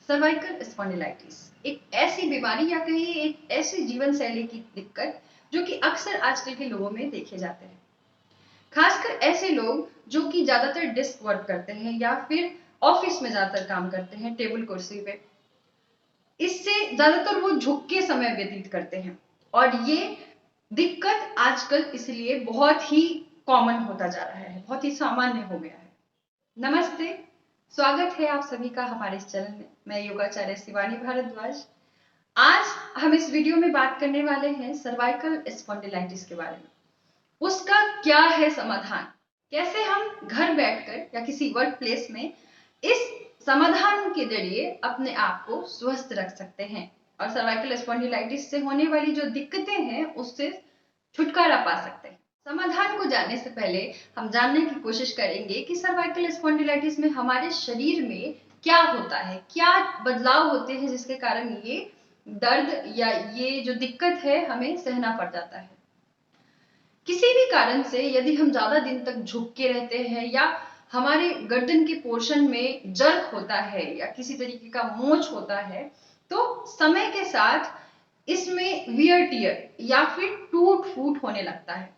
Cervical spondylitis एक ऐसी बीमारी या कहिए एक ऐसी जीवन शैली की दिक्कत जो कि अक्सर आजकल के लोगों में देखे जाते हैं। खासकर ऐसे लोग जो कि ज्यादातर डिस्क वर्क करते हैं या फिर ऑफिस में ज्यादातर काम करते हैं टेबल कुर्सी पे। इससे ज्यादातर वो झुक के समय व्यतीत करते हैं और ये दिक्कत आजकल इसलिए बहुत ही कॉमन होता जा रहा है, बहुत ही सामान्य हो गया है। नमस्ते, स्वागत है आप सभी का हमारे इस चैनल में। मैं योगाचार्य शिवानी भारद्वाज। आज हम इस वीडियो में बात करने वाले हैं सर्वाइकल स्पॉन्डिलाइटिस के बारे में। उसका क्या है समाधान, कैसे हम घर बैठकर या किसी वर्क प्लेस में इस समाधान के जरिए अपने आप को स्वस्थ रख सकते हैं और सर्वाइकल स्पॉन्डिलाइटिस से होने वाली जो दिक्कतें हैं उससे छुटकारा पा सकते हैं। समाधान को जानने से पहले हम जानने की कोशिश करेंगे कि सर्वाइकल स्पॉन्डिलाइटिस में हमारे शरीर में क्या होता है, क्या बदलाव होते हैं जिसके कारण ये दर्द या ये जो दिक्कत है हमें सहना पड़ जाता है। किसी भी कारण से यदि हम ज्यादा दिन तक झुक के रहते हैं या हमारे गर्दन के पोर्शन में जर्क होता है या किसी तरीके का मोच होता है तो समय के साथ इसमें वियर टियर या फिर टूट फूट होने लगता है।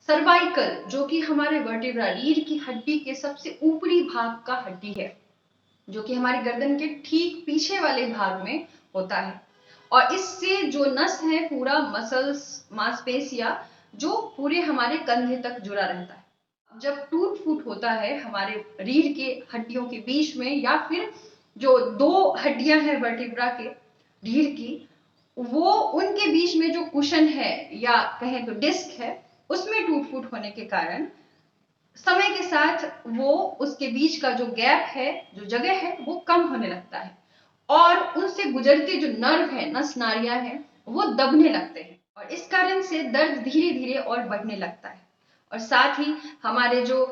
सर्वाइकल जो कि हमारे वर्टिब्रा रीढ़ की हड्डी के सबसे ऊपरी भाग का हड्डी है, जो कि हमारी गर्दन के ठीक पीछे वाले भाग में होता है और इससे जो नस है पूरा मसल्स मांसपेशियां जो पूरे हमारे कंधे तक जुड़ा रहता है। जब टूट फूट होता है हमारे रीढ़ के हड्डियों के बीच में या फिर जो दो हड्डियां हैं वर्टिब्रा के रीढ़ की, वो उनके बीच में जो कुशन है या कहें तो डिस्क है उसमें टूट फूट होने के कारण समय के साथ वो उसके बीच का जो गैप है, जो जगह है, वो कम होने लगता है और उनसे गुजरते जो नर्व है, नस नाड़ियां हैं, वो दबने लगते हैं और इस कारण से दर्द धीरे धीरे और बढ़ने लगता है। और साथ ही हमारे जो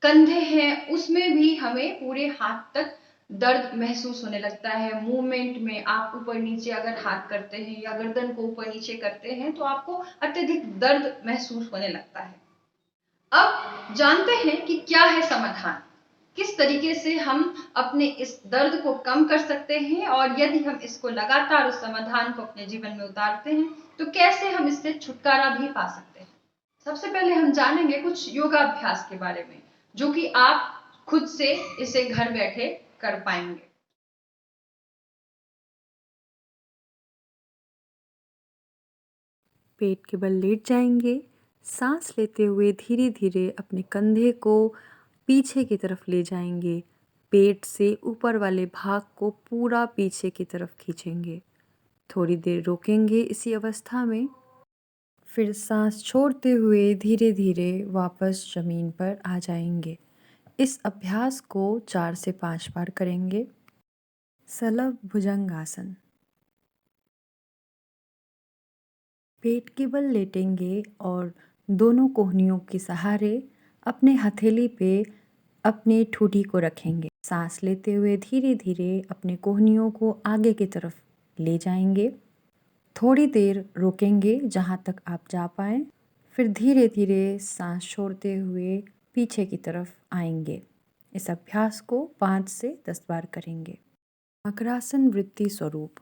कंधे हैं उसमें भी हमें पूरे हाथ तक दर्द महसूस होने लगता है। मूवमेंट में आप ऊपर नीचे अगर हाथ करते हैं या गर्दन को ऊपर नीचे करते हैं तो आपको अत्यधिक दर्द महसूस होने लगता है। अब जानते हैं कि क्या है समाधान, किस तरीके से हम अपने इस दर्द को कम कर सकते हैं और यदि हम इसको लगातार उस समाधान को अपने जीवन में उतारते हैं तो कैसे हम इससे छुटकारा भी पा सकते हैं। सबसे पहले हम जानेंगे कुछ योगाभ्यास के बारे में जो कि आप खुद से इसे घर बैठे कर पाएंगे। पेट के बल लेट जाएंगे। सांस लेते हुए धीरे धीरे अपने कंधे को पीछे की तरफ ले जाएंगे। पेट से ऊपर वाले भाग को पूरा पीछे की तरफ खींचेंगे। थोड़ी देर रोकेंगे इसी अवस्था में, फिर सांस छोड़ते हुए धीरे धीरे वापस ज़मीन पर आ जाएंगे। इस अभ्यास को 4 से 5 बार करेंगे। सलभ भुजंगासन। पेट के बल लेटेंगे और दोनों कोहनियों के सहारे अपने हथेली पे अपने ठूठी को रखेंगे। सांस लेते हुए धीरे धीरे अपने कोहनियों को आगे की तरफ ले जाएंगे। थोड़ी देर रोकेंगे जहाँ तक आप जा पाएँ, फिर धीरे धीरे सांस छोड़ते हुए पीछे की तरफ आएंगे। इस अभ्यास को 5 से 10 बार करेंगे। मकरासन वृत्ति स्वरूप।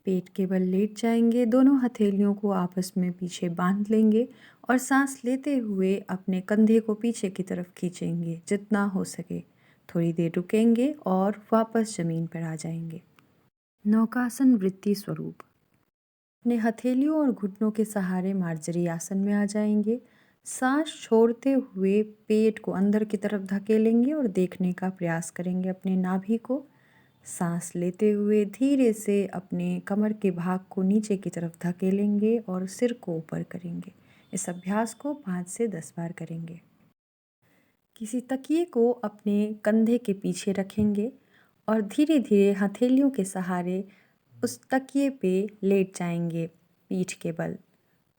पेट के बल लेट जाएंगे, दोनों हथेलियों को आपस में पीछे बांध लेंगे और सांस लेते हुए अपने कंधे को पीछे की तरफ खींचेंगे जितना हो सके। थोड़ी देर रुकेंगे और वापस ज़मीन पर आ जाएंगे। नौकासन वृत्ति स्वरूप। अपने हथेलियों और घुटनों के सहारे मार्जरी आसन में आ जाएंगे। सांस छोड़ते हुए पेट को अंदर की तरफ धकेलेंगे और देखने का प्रयास करेंगे अपने नाभि को। सांस लेते हुए धीरे से अपने कमर के भाग को नीचे की तरफ धकेलेंगे और सिर को ऊपर करेंगे। इस अभ्यास को 5 से 10 बार करेंगे। किसी तकिए को अपने कंधे के पीछे रखेंगे और धीरे धीरे हथेलियों के सहारे उस तकिए पे लेट जाएंगे पीठ के बल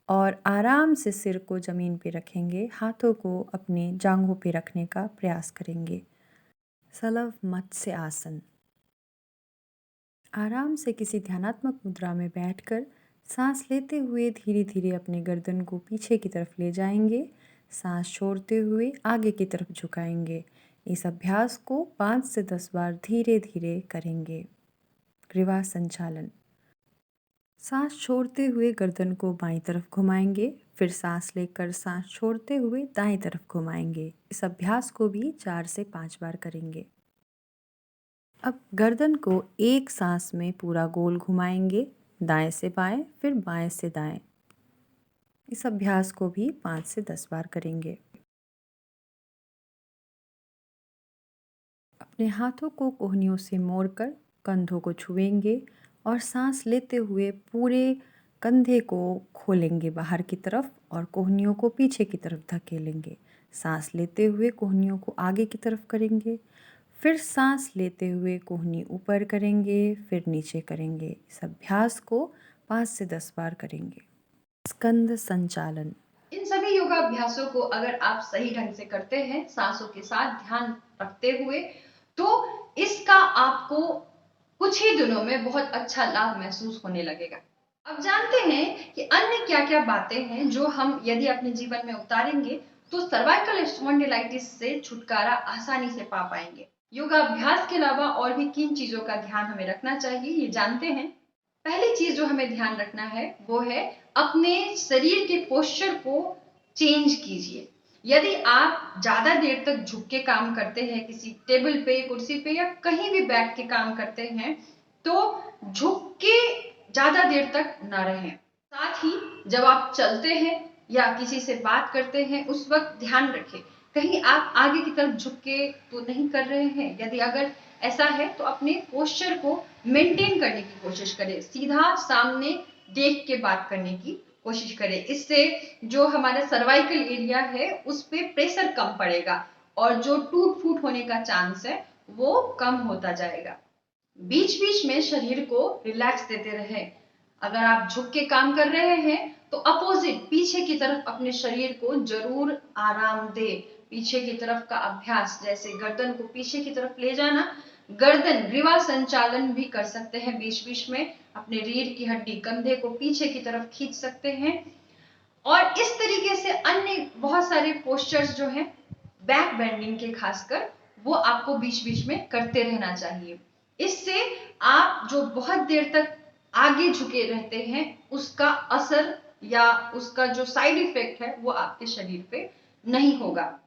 और आराम से सिर को ज़मीन पे रखेंगे। हाथों को अपने जांघों पे रखने का प्रयास करेंगे। सलव मत्स्य आसन। आराम से किसी ध्यानात्मक मुद्रा में बैठकर सांस लेते हुए धीरे धीरे अपने गर्दन को पीछे की तरफ ले जाएंगे। सांस छोड़ते हुए आगे की तरफ झुकाएंगे। इस अभ्यास को 5 से 10 बार धीरे धीरे करेंगे। ग्रीवा संचालन। सांस छोड़ते हुए गर्दन को बाईं तरफ घुमाएंगे, फिर सांस लेकर सांस छोड़ते हुए दाईं तरफ घुमाएंगे। इस अभ्यास को भी 4 से 5 बार करेंगे। अब गर्दन को एक सांस में पूरा गोल घुमाएंगे, दाएं से बाएं फिर बाएं से दाएं। इस अभ्यास को भी 5 से 10 बार करेंगे। अपने हाथों को कोहनियों से मोड़कर कंधों को छुएंगे और सांस लेते हुए पूरे कंधे को खोलेंगे बाहर की तरफ और कोहनियों को पीछे की तरफ धकेलेंगे। सांस लेते हुए कोहनियों को आगे की तरफ करेंगे, फिर सांस लेते हुए कोहनी ऊपर करेंगे, फिर नीचे करेंगे। इस अभ्यास को 5 से 10 बार करेंगे। स्कंद संचालन। इन सभी योगाभ्यासों को अगर आप सही ढंग से करते हैं, सांसों के साथ ध्यान रखते हुए, तो इसका आपको कुछ ही दिनों में बहुत अच्छा लाभ महसूस होने लगेगा। अब जानते हैं कि अन्य क्या क्या बातें हैं जो हम यदि अपने जीवन में उतारेंगे तो सर्वाइकल स्पॉन्डिलाइटिस से छुटकारा आसानी से पा पाएंगे। योगाभ्यास के अलावा और भी किन चीजों का ध्यान हमें रखना चाहिए, ये जानते हैं। पहली चीज जो हमें ध्यान रखना है वो है अपने शरीर के पोस्चर को चेंज कीजिए। यदि आप ज्यादा देर तक झुक के काम करते हैं, किसी टेबल पे, कुर्सी पे या कहीं भी बैठ के काम करते हैं, तो झुक के ज्यादा देर तक ना रहें। साथ ही जब आप चलते हैं या किसी से बात करते हैं उस वक्त ध्यान रखें कहीं आप आगे की तरफ झुक के तो नहीं कर रहे हैं। यदि अगर ऐसा है तो अपने पोस्चर को मेंटेन करने की कोशिश करें, सीधा सामने देख के बात करने की कोशिश करें। इससे जो हमारा सर्वाइकल एरिया है उस पे प्रेशर कम पड़ेगा और जो टूट फूट होने का चांस है वो कम होता जाएगा। बीच बीच में शरीर को रिलैक्स देते रहें। अगर आप झुक के काम कर रहे हैं तो अपोजिट पीछे की तरफ अपने शरीर को जरूर आराम दे। पीछे की तरफ का अभ्यास, जैसे गर्दन को पीछे की तरफ ले जाना, गर्दन ग्रीवा संचालन भी कर सकते हैं। बीच बीच में अपने रीढ़ की हड्डी, कंधे को पीछे की तरफ खींच सकते हैं। और इस तरीके से अन्य बहुत सारे पोस्चर्स जो हैं बैक बेंडिंग के खासकर, वो आपको बीच बीच में करते रहना चाहिए। इससे आप जो बहुत देर तक आगे झुके रहते हैं उसका असर या उसका जो साइड इफेक्ट है वो आपके शरीर पे नहीं होगा।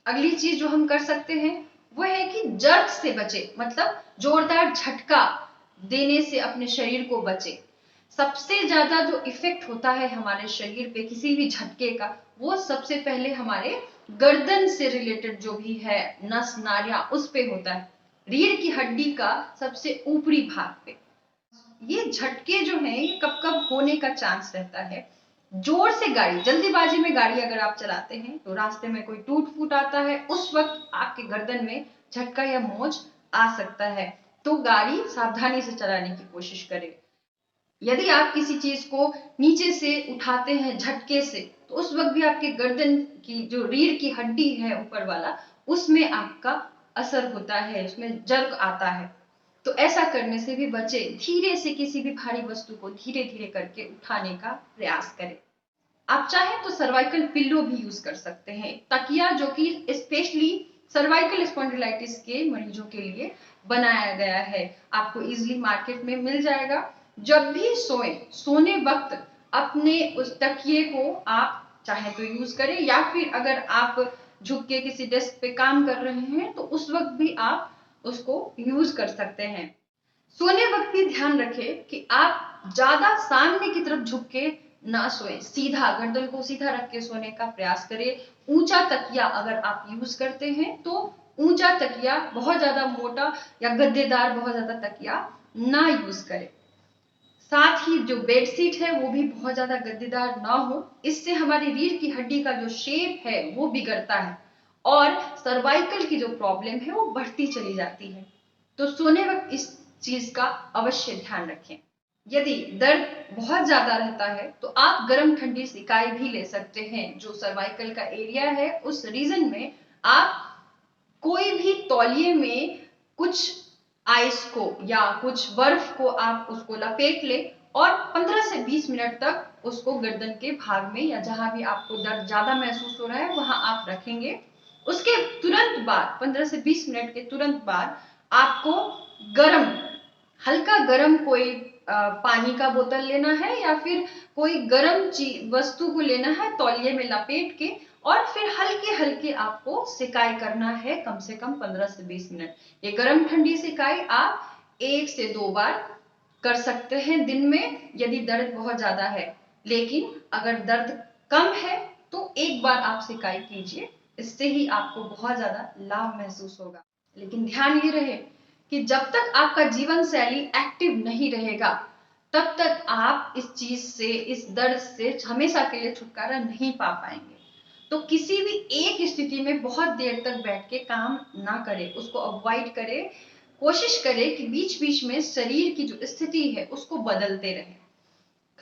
अगली चीज जो हम कर सकते हैं वो है कि जर्क से बचे, मतलब जोरदार झटका देने से अपने शरीर को बचे। सबसे ज्यादा जो इफेक्ट होता है हमारे शरीर पे किसी भी झटके का, वो सबसे पहले हमारे गर्दन से रिलेटेड जो भी है नस नाड़ियां उस पे होता है, रीढ़ की हड्डी का सबसे ऊपरी भाग पे। ये झटके जो हैं ये कब कब होने का चांस रहता है, जोर से गाड़ी, जल्दीबाजी में गाड़ी अगर आप चलाते हैं तो रास्ते में कोई टूट फूट आता है, उस वक्त आपके गर्दन में झटका या मोच आ सकता है। तो गाड़ी सावधानी से चलाने की कोशिश करें। यदि आप किसी चीज को नीचे से उठाते हैं झटके से, तो उस वक्त भी आपके गर्दन की जो रीढ़ की हड्डी है ऊपर वाला, उसमें आपका असर होता है, उसमें जर्क आता है। तो ऐसा करने से भी बचे। धीरे से किसी भी भारी वस्तु को धीरे धीरे करके उठाने का प्रयास करें। आप चाहें तो सर्वाइकल पिल्लो भी यूज कर सकते हैं, तकिया जो कि स्पेशली सर्वाइकल स्पॉन्डिलाइटिस के मरीजों के लिए बनाया गया है। आपको इजीली मार्केट में मिल जाएगा। जब भी सोने वक्त अपने उस तकिए को आप चाहे तो यूज करें, या फिर अगर आप झुक के किसी डेस्क पे काम कर रहे हैं तो उस वक्त भी आप उसको यूज कर सकते हैं। सोने वक्त भी ध्यान रखें कि आप ज्यादा सामने की तरफ झुक के ना सोएं, सीधा गर्दन को सीधा रख के सोने का प्रयास करें। ऊंचा तकिया अगर आप यूज करते हैं तो ऊंचा तकिया, बहुत ज्यादा मोटा या गद्देदार बहुत ज्यादा तकिया ना यूज करें। साथ ही जो बेडशीट है वो भी बहुत ज्यादा गद्देदार ना हो, इससे हमारी रीढ़ की हड्डी का जो शेप है वो बिगड़ता है और सर्वाइकल की जो प्रॉब्लम है वो बढ़ती चली जाती है। तो सोने वक्त इस चीज का अवश्य ध्यान रखें। यदि दर्द बहुत ज्यादा रहता है तो आप गर्म ठंडी सिकाई भी ले सकते हैं। जो सर्वाइकल का एरिया है उस रीजन में आप कोई भी तौलिए में कुछ आइस को या कुछ बर्फ को आप उसको लपेट ले और 15 से 20 मिनट तक उसको गर्दन के भाग में या जहां भी आपको दर्द ज्यादा महसूस हो रहा है वहां आप रखेंगे। उसके तुरंत बाद 15 से 20 मिनट के तुरंत बाद आपको गर्म हल्का गर्म कोई पानी का बोतल लेना है या फिर कोई गर्म वस्तु को लेना है, तौलिए में लपेट के, और फिर हल्के हल्के आपको सिकाई करना है, कम से कम 15 से 20 मिनट। ये गर्म ठंडी सिकाई आप 1 से 2 बार कर सकते हैं दिन में, यदि दर्द बहुत ज्यादा है। लेकिन अगर दर्द कम है तो एक बार आप सिकाई कीजिए, इससे ही आपको बहुत ज्यादा लाभ महसूस होगा। लेकिन ध्यान ये रहे कि जब तक आपका जीवन शैली एक्टिव नहीं रहेगा, तब तक आप इस चीज से, इस दर्द से हमेशा के लिए छुटकारा नहीं पा पाएंगे। तो किसी भी एक स्थिति में बहुत देर तक बैठ के काम ना करें, उसको अवॉइड करें। कोशिश करें कि बीच बीच में शरीर की जो स्थिति है उसको बदलते रहें।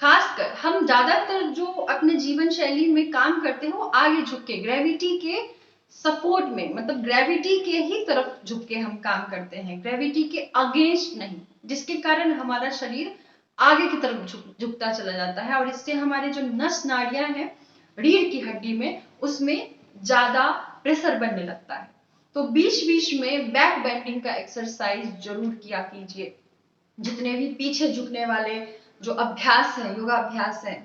खासकर हम ज्यादातर जो अपने जीवन शैली में काम करते हैं वो आगे झुक के, ग्रेविटी के सपोर्ट में, मतलब ग्रेविटी के ही तरफ झुक के हम काम करते हैं, ग्रेविटी के अगेंस्ट नहीं, जिसके कारण हमारा शरीर आगे की तरफ झुकता चला जाता है और इससे हमारे जो नस नाड़ियां हैं रीढ़ की हड्डी में, उसमें ज्यादा प्रेशर बनने लगता है। तो बीच बीच में बैक बेंडिंग का एक्सरसाइज जरूर किया कीजिए। जितने भी पीछे झुकने वाले जो अभ्यास है, योगाभ्यास है,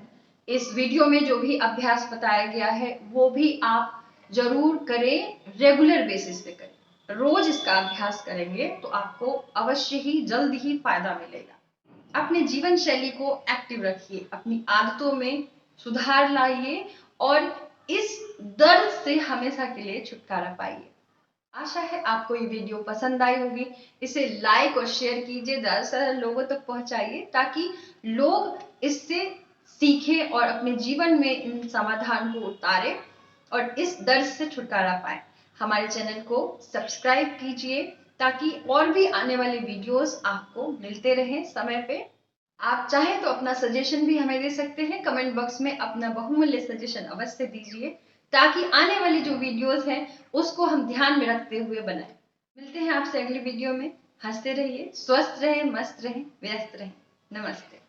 इस वीडियो में जो भी अभ्यास बताया गया है वो भी आप जरूर करें, रेगुलर बेसिस पे करें। रोज इसका अभ्यास करेंगे तो आपको अवश्य ही जल्द ही फायदा मिलेगा। अपने जीवन शैली को एक्टिव रखिए, अपनी आदतों में सुधार लाइए और इस दर्द से हमेशा के लिए छुटकारा पाइए। आशा है आपको ये वीडियो पसंद आई होगी। इसे लाइक और शेयर कीजिए, ज्यादा से ज्यादा लोगों तक पहुंचाइए ताकि लोग इससे सीखें और अपने जीवन में इन समाधान को उतारें और इस दर्द से छुटकारा पाएं। हमारे चैनल को सब्सक्राइब कीजिए ताकि और भी आने वाले वीडियोस आपको मिलते रहें समय पे। आप चाहें तो अपना सजेशन भी हमें दे सकते हैं, कमेंट बॉक्स में अपना बहुमूल्य सजेशन अवश्य दीजिए ताकि आने वाली जो वीडियोस हैं उसको हम ध्यान में रखते हुए बनाएं। मिलते हैं आपसे अगली वीडियो में। हंसते रहिए, स्वस्थ रहें, मस्त रहें, व्यस्त रहें। नमस्ते।